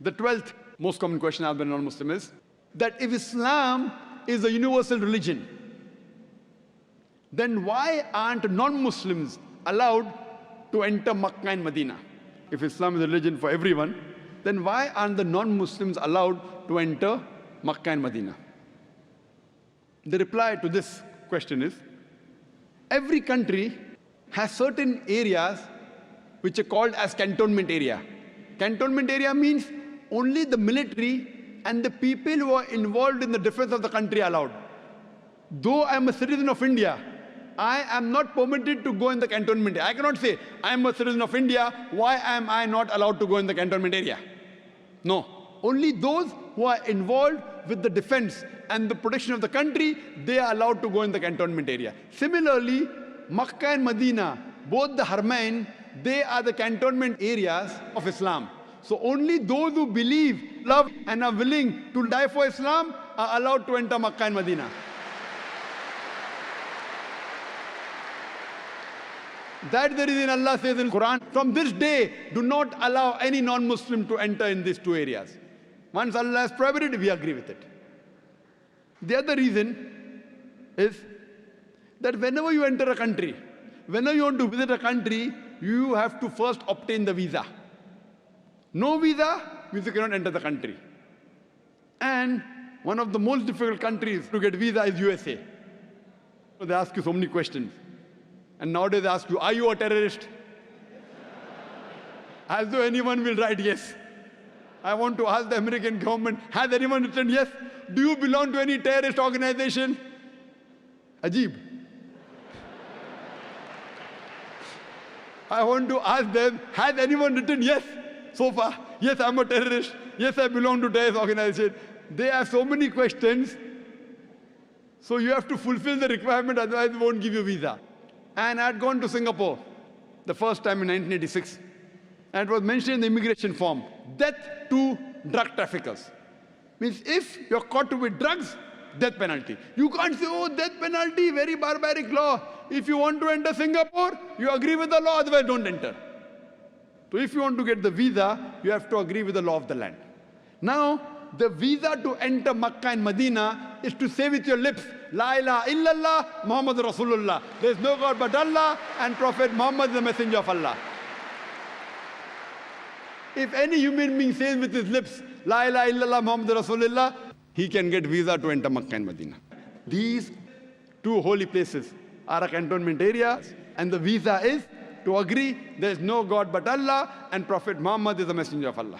The 12th most common question asked by a non-Muslim is that if Islam is a universal religion, then why aren't non-Muslims allowed to enter Makkah and Medina? If Islam is a religion for everyone, then why aren't the non-Muslims allowed to enter Makkah and Medina? The reply to this question is, every country has certain areas which are called as cantonment area. Cantonment area means only the military and the people who are involved in the defense of the country are allowed. Though I am a citizen of India, I am not permitted to go in the cantonment area. I cannot say, I am a citizen of India, why am I not allowed to go in the cantonment area? No. Only those who are involved with the defense and the protection of the country, they are allowed to go in the cantonment area. Similarly, Makkah and Medina, both the Haramain, they are the cantonment areas of Islam. So only those who believe, love and are willing to die for Islam are allowed to enter Makkah and Medina. That's the reason Allah says in Quran, from this day, do not allow any non-Muslim to enter in these two areas. Once Allah has prohibited, we agree with it. The other reason is that whenever you enter a country, whenever you want to visit a country, you have to first obtain the visa. No visa means you cannot enter the country. And one of the most difficult countries to get visa is USA. So they ask you so many questions. And nowadays they ask you, are you a terrorist? As though anyone will write yes. I want to ask the American government, has anyone written yes? Do you belong to any terrorist organization? Ajib. I want to ask them, has anyone written yes so far? Yes, I'm a terrorist. Yes, I belong to terrorist organization. They have so many questions. So you have to fulfill the requirement, otherwise they won't give you visa. And I had gone to Singapore the first time in 1986. And it was mentioned in the immigration form, death to drug traffickers. Means if you're caught with drugs, death penalty. You can't say, oh, death penalty, very barbaric law. If you want to enter Singapore, you agree with the law, otherwise don't enter. So if you want to get the visa, you have to agree with the law of the land. Now, the visa to enter Makkah and Medina is to say with your lips, La ilaha illallah, Muhammad Rasulullah. There is no God but Allah, and Prophet Muhammad is the messenger of Allah. If any human being says with his lips, La ilaha illallah, Muhammad Rasulullah, he can get visa to enter Makkah and Medina. These two holy places are a cantonment area, and the visa is to agree there is no God but Allah, and Prophet Muhammad is the messenger of Allah.